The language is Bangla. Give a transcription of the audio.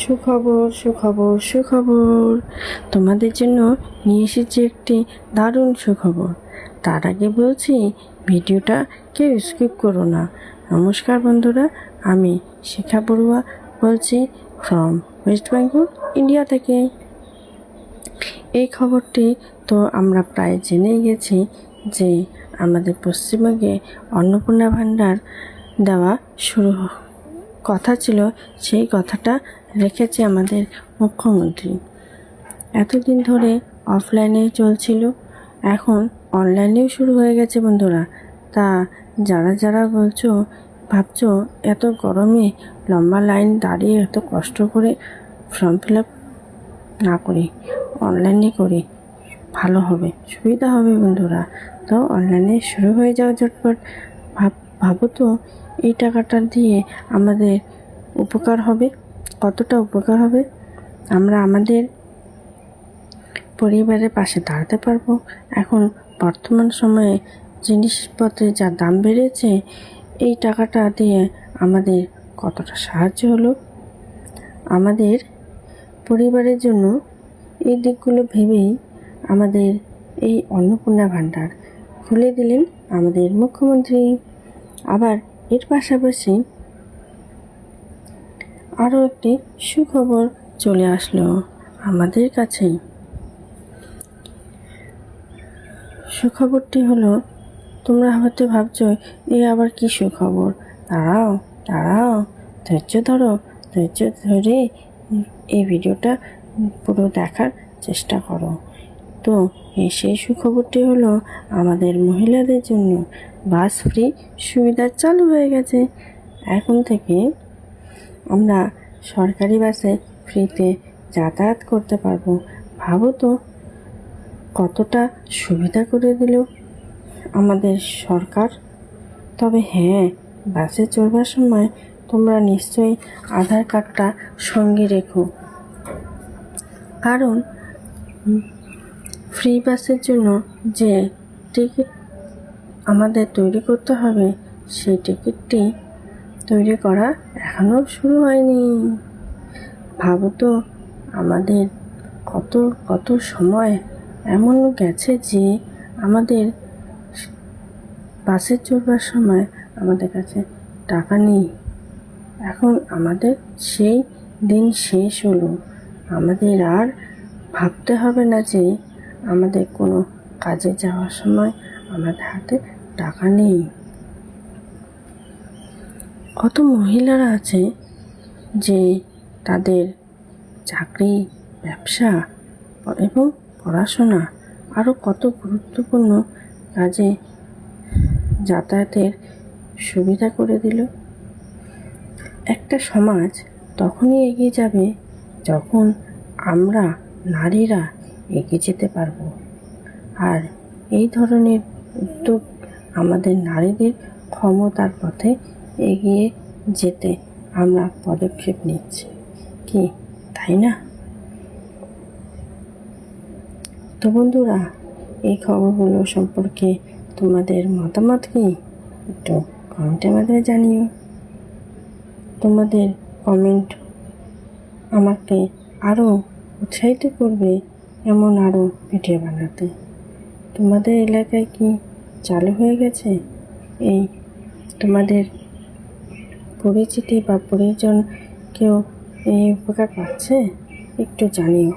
সুখবর সুখবর সুখবর, তোমাদের জন্য নিয়ে এসেছি একটি দারুণ সুখবর। তার আগে বলছি, ভিডিওটা কেউ স্কিপ করো না। নমস্কার বন্ধুরা, আমি শিখা বড়ুয়া বলছি ফ্রম ওয়েস্ট বেঙ্গল, ইন্ডিয়া থেকে। এই খবরটি তো আমরা প্রায় জেনেই গেছি যে আমাদের পশ্চিমবঙ্গে অন্নপূর্ণা ভাণ্ডার দেওয়া শুরু কথা ছিল, সেই কথাটা রেখেছে আমাদের মুখ্যমন্ত্রী। এতদিন ধরে অফলাইনে চলছিল, এখন অনলাইনেও শুরু হয়ে গেছে বন্ধুরা। তা যারা যারা ভাবছো এত গরমে লম্বা লাইন দাঁড়িয়ে এত কষ্ট করে ফর্ম ফিল আপ না করে অনলাইনে করে ভালো হবে, সুবিধা হবে বন্ধুরা। তো অনলাইনে শুরু হয়ে যাওয়া ঝটপট। ভাবো তো এই টাকাটা দিয়ে আমাদের উপকার হবে, কতটা উপকার হবে। আমরা আমাদের পরিবারের পাশে দাঁড়াতে পারবো। এখন বর্তমান সময়ে জিনিসপত্রের যা দাম বেড়েছে, এই টাকাটা দিয়ে আমাদের কতটা সাহায্য হলো আমাদের পরিবারের জন্য। এই দিকগুলো ভেবেই আমাদের এই অন্নপূর্ণা ভাণ্ডার খুলে দিলেন আমাদের মুখ্যমন্ত্রী। আবার এর পাশাপাশি আরও একটি সুখবর চলে আসলো আমাদের কাছে। সুখবরটি হলো, তোমরা হয়তো ভাবছো এ আবার কি সুখবর। দাঁড়াও দাঁড়াও, ধৈর্য ধরো, ধৈর্য ধরে এই ভিডিওটা পুরো দেখার চেষ্টা করো। তো সেই সুখবরটি হলো, আমাদের মহিলাদের জন্য বাস ফ্রি সুবিধা চালু হয়ে গেছে। এখন থেকে আমরা সরকারি বাসে ফ্রিতে যাতায়াত করতে পারবো। ভাবো তো কতটা সুবিধা করে দিল আমাদের সরকার। তবে হ্যাঁ, বাসে চড়বার সময় তোমরা নিশ্চয়ই আধার কার্ডটা সঙ্গে রেখো, কারণ ফ্রি বাসের জন্য যে টিকিট আমাদের তৈরি করতে হবে, সেই টিকিটটি তৈরি করা এখনও শুরু হয়নি। ভাবো তো আমাদের কত কত সময় এমন গেছে যে আমাদের বাসে চড়বার সময় আমাদের কাছে টাকা নেই। এখন আমাদের সেই দিন শেষ হলো। আমাদের আর ভাবতে হবে না যে আমাদের কোনো কাজে যাওয়ার সময় আমাদের হাতে টাকা নেই। কত মহিলারা আছে যে তাদের চাকরি, ব্যবসা এবং পড়াশোনা আরও কত গুরুত্বপূর্ণ কাজে যাতায়াতের সুবিধা করে দিল। একটা সমাজ তখনই এগিয়ে যাবে যখন আমরা নারীরা এগিয়ে যেতে পারবো। আর এই ধরনের উদ্যোগ আমাদের নারীদের ক্ষমতার পথে এগিয়ে যেতে আমরা পদক্ষেপ নিচ্ছি, কি তাই না? তো বন্ধুরা, এই খবরগুলো সম্পর্কে তোমাদের মতামত কি একটু কমেন্টের মাধ্যমে জানিও। তোমাদের কমেন্ট আমাকে আরও উৎসাহিত করবে এমন আরও ভিডিও বানাতে। তোমাদের এলাকায় কি চালু হয়ে গেছে? এই তোমাদের পরিচিতি বা পরিজন কেউ এই উপকার পাচ্ছে? একটু জানিও।